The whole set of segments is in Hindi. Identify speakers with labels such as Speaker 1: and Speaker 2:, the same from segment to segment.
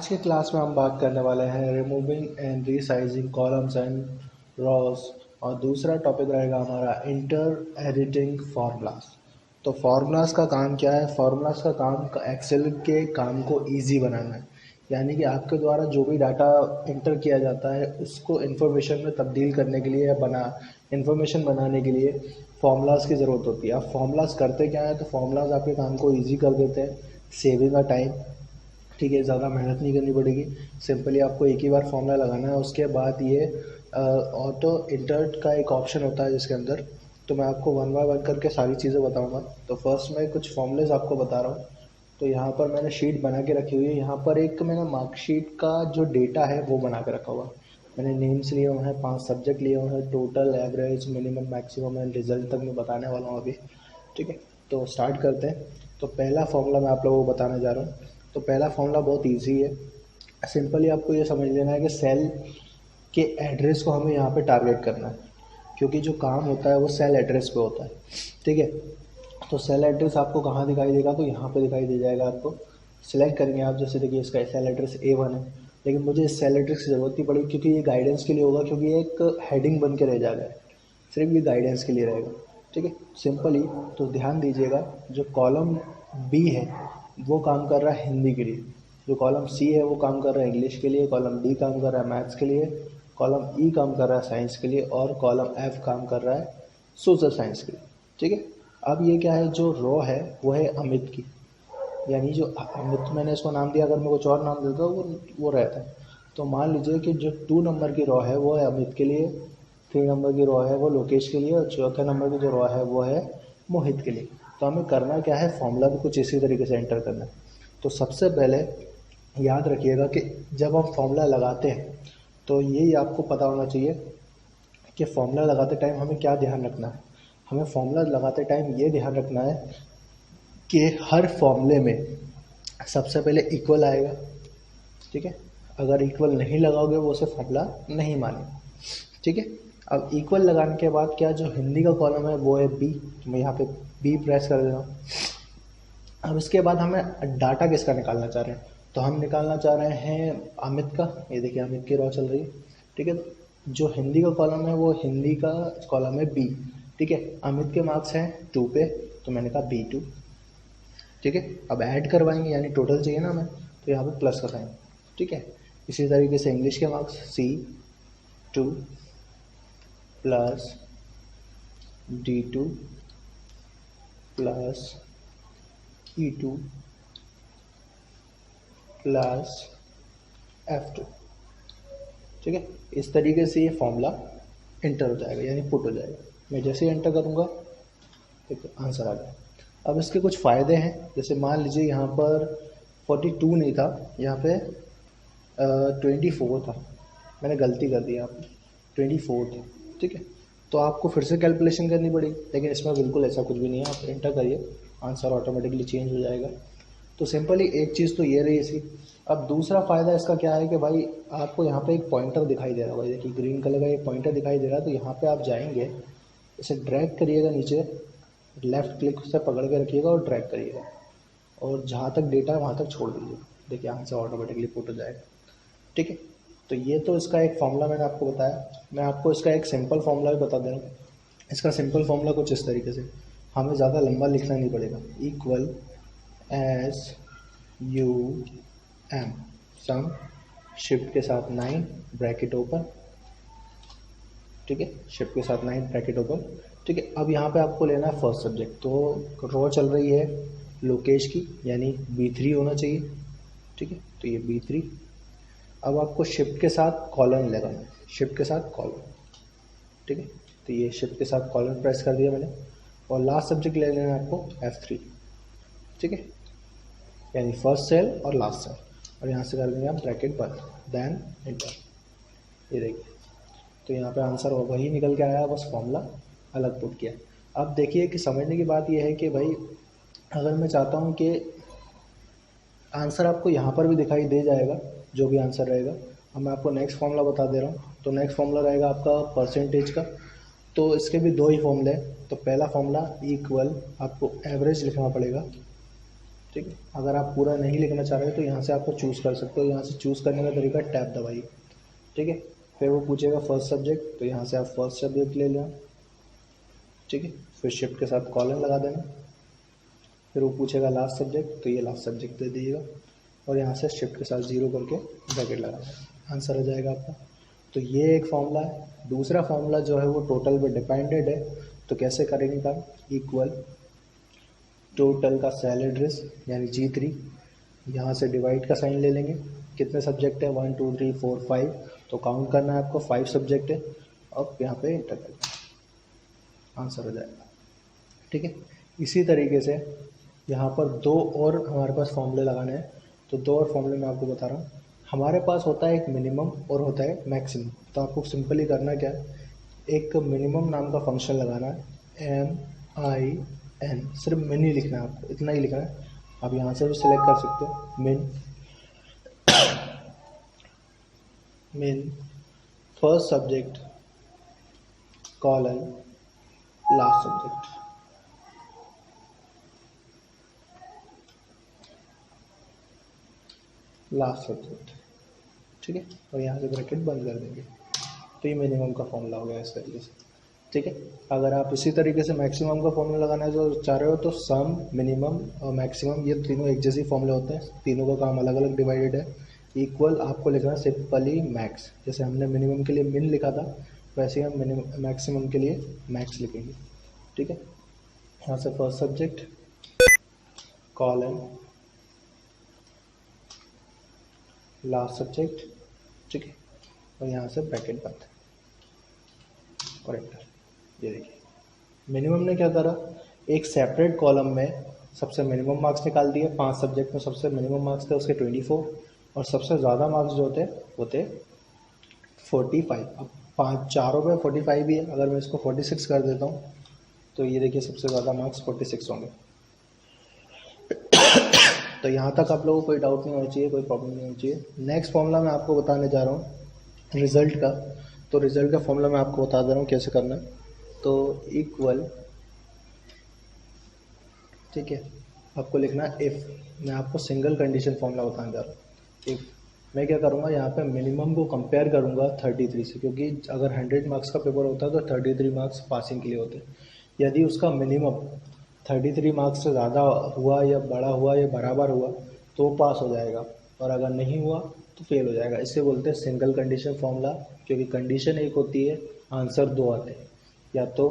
Speaker 1: आज के क्लास में हम बात करने वाले हैं removing and resizing columns and Ross. और दूसरा टॉपिक रहेगा हमारा इंटर एडिटिंग फार्मूलाज। तो फार्मूलाज का काम क्या है? फार्मूलाज का काम एक्सेल के काम को इजी बनाना है, यानी कि आपके द्वारा जो भी डाटा इंटर किया जाता है उसको इन्फॉर्मेशन में तब्दील करने के लिए या इन्फॉर्मेशन बनाने के लिए फार्मूलाज की ज़रूरत होती है। अब फार्मूलाज करते क्या है? तो फार्मूलाज आपके काम को ईजी कर देते हैं, सेविंग अ टाइम। ठीक है, ज़्यादा मेहनत नहीं करनी पड़ेगी, सिंपली आपको एक ही बार फॉर्मूला लगाना है। उसके बाद ये ऑटो इंटर्ट का एक ऑप्शन होता है जिसके अंदर, तो मैं आपको वन बाय वन करके सारी चीज़ें बताऊंगा। तो फर्स्ट मैं कुछ फॉर्मूलेज आपको बता रहा हूँ। तो यहाँ पर मैंने शीट बना के रखी हुई है। यहाँ पर एक मैंने मार्कशीट का जो डेटा है वो बना के रखा हुआ है। मैंने नेम्स लिए हुए हैं, 5 सब्जेक्ट लिए हुए हैं, total, average, minimum, maximum and result तक मैं बताने वाला हूँ अभी। ठीक है, तो स्टार्ट करते हैं। तो पहला फॉर्मूला मैं आप लोगों को बताने जा रहा हूँ। तो पहला फॉर्मूला बहुत इजी है। सिंपली आपको ये समझ लेना है कि सेल के एड्रेस को हमें यहाँ पे टारगेट करना है, क्योंकि जो काम होता है वो सेल एड्रेस पे होता है। ठीक है, तो सेल एड्रेस आपको कहाँ दिखाई देगा? तो यहाँ पे दिखाई दे जाएगा आपको। सिलेक्ट करेंगे आप, जैसे देखिए इसका सेल एड्रेस A1 है, लेकिन मुझे इस सेल एड्रेस की ज़रूरत नहीं पड़ी क्योंकि ये गाइडेंस के लिए होगा, क्योंकि ये एक हेडिंग बन के रह जाएगा, सिर्फ ये गाइडेंस के लिए रहेगा। ठीक है, सिंपली तो ध्यान दीजिएगा, जो कॉलम बी है वो काम कर रहा है हिंदी के लिए, जो कॉलम सी है वो काम कर रहा है इंग्लिश के लिए, कॉलम डी काम कर रहा है मैथ्स के लिए, कॉलम ई काम कर रहा है साइंस के लिए, और कॉलम एफ काम कर रहा है सोशल साइंस के लिए। ठीक है, अब ये क्या है, जो रो है वो है अमित की, यानी जो अमित मैंने इसको नाम दिया, अगर मैं कुछ और नाम देता वो रहता है। तो मान लीजिए कि जो 2 नंबर की रो है वो है अमित के लिए, 3 नंबर की रो है वो लोकेश के लिए, और चौथे नंबर की जो रो है वो है मोहित के लिए। तो हमें करना क्या है, फॉर्मूला भी कुछ इसी तरीके से एंटर करना है। तो सबसे पहले याद रखिएगा कि जब हम फॉर्मूला लगाते हैं तो यही आपको पता होना चाहिए कि फॉर्मूला लगाते टाइम हमें क्या ध्यान रखना है। हमें फॉर्मूला लगाते टाइम ये ध्यान रखना है कि हर फॉर्मूले में सबसे पहले इक्वल आएगा। ठीक है, अगर इक्वल नहीं लगाओगे वो उसे फॉर्मूला नहीं मानेगा। ठीक है, अब इक्वल लगाने के बाद क्या, जो हिंदी का कॉलम है वो है बी, तो मैं यहाँ पे बी प्रेस कर दे रहा हूँ। अब इसके बाद हमें डाटा किसका निकालना चाह रहे हैं? तो हम निकालना चाह रहे हैं अमित का। ये देखिए अमित की रो चल रही है। ठीक है, जो हिंदी का कॉलम है वो हिंदी का कॉलम है बी। ठीक है, अमित के मार्क्स हैं 2 पे, तो मैंने कहा B2। ठीक है, अब ऐड करवाएंगे यानी टोटल चाहिए ना हमें, तो यहाँ पे प्लस कराएंगे। ठीक है, इसी तरीके से इंग्लिश के marks C2 plus D2 plus E2 plus F2। ठीक है, इस तरीके से ये फॉर्मूला इंटर हो जाएगा, यानी पुट हो जाएगा। मैं जैसे ही एंटर करूँगा ठीक है आंसर आ गया। अब इसके कुछ फ़ायदे हैं, जैसे मान लीजिए यहाँ पर 42 नहीं था, यहाँ पे 24 था, मैंने गलती कर दी यहाँ पे, 24 था। ठीक है, तो आपको फिर से कैलकुलेशन करनी पड़ेगी, लेकिन इसमें बिल्कुल ऐसा कुछ भी नहीं है। आप एंटर करिए, आंसर ऑटोमेटिकली चेंज हो जाएगा। तो सिंपली एक चीज़ तो ये रही इसकी। अब दूसरा फ़ायदा इसका क्या है कि भाई आपको यहाँ पे एक पॉइंटर दिखाई दे रहा है, देखिए ग्रीन कलर का एक पॉइंटर दिखाई दे रहा है। तो यहाँ पे आप जाएंगे, इसे ड्रैग करिएगा नीचे, लेफ़्ट क्लिक से पकड़ के रखिएगा और ड्रैग करिएगा, और जहाँ तक डेटा है वहाँ तक छोड़ दीजिए। देखिए आंसर ऑटोमेटिकली पुट हो जाएगा। ठीक है, तो ये तो इसका एक फॉर्मूला मैंने आपको बताया। मैं आपको इसका एक सिंपल फॉर्मूला भी बता दे रहा हूँ। इसका सिंपल फॉर्मूला कुछ इस तरीके से, हमें ज़्यादा लंबा लिखना नहीं पड़ेगा। इक्वल एस यू एम सम, शिफ्ट के साथ 9 ब्रैकेट ओपन। ठीक है, शिफ्ट के साथ 9 ब्रैकेट ओपन। ठीक है, अब यहाँ पे आपको लेना है फर्स्ट सब्जेक्ट। तो रो चल रही है लोकेश की, यानी B3 होना चाहिए। ठीक है, तो ये B3। अब आपको शिफ्ट के साथ कॉलन लगाना है, शिफ्ट के साथ कॉलन। ठीक है, तो ये शिफ्ट के साथ कॉलन प्रेस कर दिया मैंने, और लास्ट सब्जेक्ट ले लेना है आपको F3। ठीक है, यानी फर्स्ट सेल और लास्ट सेल, और यहाँ से कर देंगे आप ब्रैकेट बंद, देन एंटर। ये देखिए, तो यहाँ पे आंसर वही निकल के आया, बस फॉर्मूला अलग पुट किया। अब देखिए कि समझने की बात यह है कि भाई अगर मैं चाहता हूँ कि आंसर आपको यहाँ पर भी दिखाई दे जाएगा, जो भी आंसर रहेगा। अब मैं आपको नेक्स्ट फॉर्मूला बता दे रहा हूँ। तो नेक्स्ट फॉर्मूला रहेगा आपका परसेंटेज का। तो इसके भी 2 ही फॉर्मूले हैं। तो पहला फॉर्मूला इक्वल, आपको एवरेज लिखना पड़ेगा, ठीक है। अगर आप पूरा नहीं लिखना चाह रहे हो तो यहाँ से आपको चूज़ कर सकते हो, यहाँ से चूज़ करने का तरीका टैब दबाइए। ठीक है। फिर वो पूछेगा फर्स्ट सब्जेक्ट, तो यहाँ से आप फर्स्ट सब्जेक्ट ले लें। ठीक है। फिर शिफ्ट के साथ कॉलन लगा देना। फिर वो पूछेगा लास्ट सब्जेक्ट, तो ये लास्ट सब्जेक्ट दे दीजिएगा और यहाँ से शिफ्ट के साथ 0 करके ब्रैकेट लगाना, आंसर हो जाएगा आपका। तो ये एक फॉर्मूला है। दूसरा फॉर्मूला जो है वो टोटल पे डिपेंडेड है, तो कैसे करेंगे काम, इक्वल टोटल का सेल एड्रेस यानी G3, यहाँ से डिवाइड का साइन ले लेंगे। कितने सब्जेक्ट है, 1 2 3 4 5, तो काउंट करना है आपको, 5 सब्जेक्ट है। अब यहाँ पे इंटर करना, आंसर हो जाएगा। ठीक है। इसी तरीके से यहाँ पर दो और हमारे पास फॉर्मूले लगाने हैं, तो दो और फॉर्मूले मैं आपको बता रहा हूँ। हमारे पास होता है एक मिनिमम और होता है मैक्सिमम। तो आपको सिंपली करना क्या है, एक मिनिमम नाम का फंक्शन लगाना है, MIN, सिर्फ मिन ही लिखना है आपको, इतना ही लिखना है। आप यहाँ से भी सिलेक्ट कर सकते हो, मिन first subject colon last subject. Last subject. ठीक है। और यहाँ से ब्रैकेट बंद कर देंगे। तो ये मिनिमम का फॉर्मूला हो गया इस तरीके से। ठीक है। अगर आप इसी तरीके से मैक्सिमम का फॉर्मूला लगाना है जो चाह रहे हो, तो सम, मिनिमम और मैक्सिमम ये तीनों एक जैसे फॉर्मूले होते हैं, तीनों का काम अलग अलग डिवाइडेड है। इक्वल आपको लिखना है सिंपली मैक्स, जैसे हमने मिनिमम के लिए मिन लिखा था वैसे ही हम मिनिमम मैक्सिमम के लिए मैक्स लिखेंगे। ठीक है। यहाँ से first subject colon last subject. ठीक है। और यहाँ से ब्रैकेट बंद और एंटर। ये देखिए मिनिमम ने क्या करा, एक सेपरेट कॉलम में सबसे मिनिमम मार्क्स निकाल दिए। 5 सब्जेक्ट में सबसे मिनिमम मार्क्स थे उसके 24 और सबसे ज़्यादा मार्क्स जो थे वो थे 45। अब 5 चारों में 45 ही है, अगर मैं इसको 46 कर देता हूँ तो ये देखिए सबसे ज़्यादा मार्क्स 46 होंगे। तो यहाँ तक आप लोगों को कोई डाउट नहीं होना चाहिए, कोई प्रॉब्लम नहीं होनी चाहिए। नेक्स्ट फॉर्मूला मैं आपको बताने जा रहा हूँ रिजल्ट का। तो रिजल्ट का फॉर्मूला मैं आपको बता दे रहा हूँ कैसे करना है। तो इक्वल, ठीक है, आपको लिखना है इफ़। मैं आपको सिंगल कंडीशन फॉर्मूला बताने जा रहा हूँ। इफ़ मैं क्या करूँगा, यहाँ पे मिनिमम को कंपेयर करूँगा 33 से, क्योंकि अगर 100 मार्क्स का पेपर होता है तो 33 मार्क्स पासिंग के लिए होते हैं। यदि उसका मिनिमम 33 मार्क्स से ज़्यादा हुआ या बड़ा हुआ या बराबर हुआ तो पास हो जाएगा, और अगर नहीं हुआ तो फेल हो जाएगा। इसे बोलते हैं सिंगल कंडीशन फॉर्मूला, क्योंकि कंडीशन एक होती है, आंसर दो आते हैं। या तो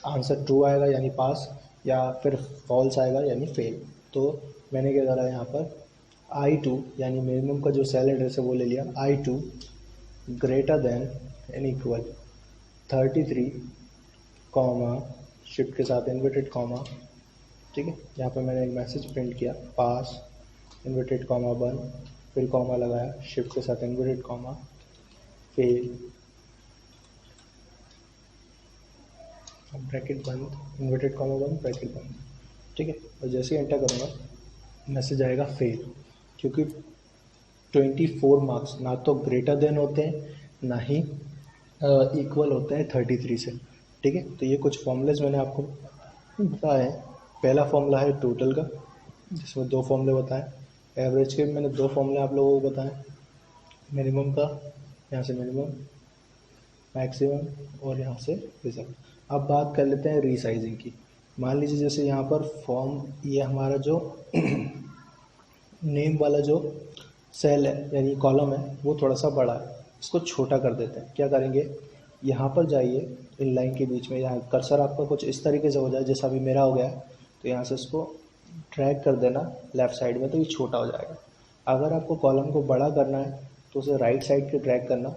Speaker 1: आंसर ट्रू आएगा यानी पास, या फिर फॉल्स आएगा यानी फेल। तो मैंने क्या करा यहाँ पर I2 यानी मिनिमम का जो सेल एड्रेस है वो ले लिया, I2 greater than and equal 33 comma shift के साथ इन्वर्टेड कॉमा। ठीक है। यहाँ पर मैंने एक मैसेज प्रिंट किया, पास इन्वर्टेड कॉमा बंद, फिर कॉमा लगाया, शिफ्ट के साथ इन्वर्टेड कॉमा, फेल, ब्रैकेट बंद, इन्वर्टेड कॉमा बंद, ब्रैकेट बंद। ठीक है। और जैसे ही एंटर करूँगा मैसेज आएगा फेल, क्योंकि 24 मार्क्स ना तो ग्रेटर देन होते हैं ना ही इक्वल होते हैं 33 से। ठीक है। तो ये कुछ फॉर्मूलेज मैंने आपको बताए हैं। पहला फॉर्मूला है टोटल का, जिसमें 2 फॉर्मूले बताए। एवरेज के मैंने 2 फॉर्मूले आप लोगों को बताए, मिनिमम का, यहाँ से मिनिमम, मैक्सिमम और यहाँ से रिजल्ट। अब बात कर लेते हैं रीसाइजिंग की। मान लीजिए जैसे यहाँ पर फॉर्म, ये हमारा जो नेम वाला जो सेल है यानी कॉलम है वो थोड़ा सा बड़ा है, इसको छोटा कर देते हैं। क्या करेंगे, यहाँ पर जाइए, इन लाइन के बीच में, यहाँ कर्सर आपका कुछ इस तरीके से हो जाए जैसा अभी मेरा हो गया है, तो यहाँ से इसको ड्रैग कर देना लेफ़्ट साइड में, तो ये छोटा हो जाएगा। अगर आपको कॉलम को बड़ा करना है तो उसे राइट साइड के ड्रैग करना,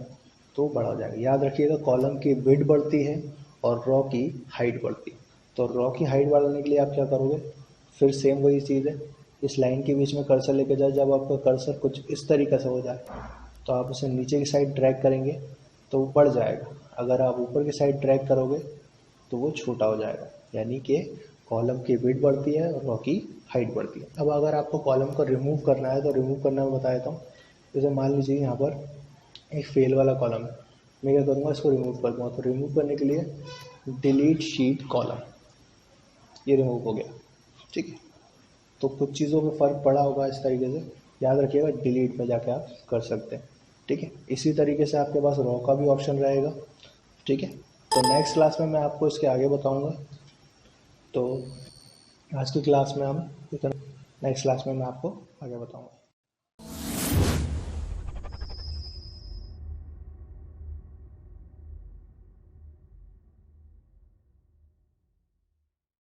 Speaker 1: तो बड़ा हो जाएगा। याद रखिएगा कॉलम की विड्थ बढ़ती है और रॉ की हाइट बढ़ती है। तो रॉ की हाइट बढ़ाने के लिए आप क्या करोगे, फिर सेम वही चीज़ है, इस लाइन के बीच में कर्सर लेके जाए। जब आपका कर्सर कुछ इस तरीके से हो जाए तो आप उसे नीचे की साइड ड्रैग करेंगे तो वो बढ़ जाएगा। अगर आप ऊपर की साइड ड्रैग करोगे तो वो छोटा हो जाएगा, यानी कि कॉलम की विड्थ बढ़ती है और रॉ की हाइट बढ़ती है। अब अगर आपको कॉलम को रिमूव करना है तो रिमूव करना मैं बता देता हूँ। जैसे मान लीजिए यहाँ पर एक फेल वाला कॉलम है, मैं क्या करूँगा, इसको रिमूव कर दूँगा। तो रिमूव करने के लिए डिलीट शीट कॉलम, ये रिमूव हो गया। ठीक है। तो कुछ चीज़ों में फ़र्क पड़ा होगा इस तरीके से, याद रखिएगा डिलीट पे जाके आप कर सकते हैं। ठीक है, इसी तरीके से आपके पास रॉ का भी ऑप्शन रहेगा। ठीक है, तो नेक्स्ट क्लास में मैं आपको इसके आगे बताऊंगा। तो आज की क्लास में हम इतना, नेक्स्ट क्लास में मैं आपको आगे बताऊंगा।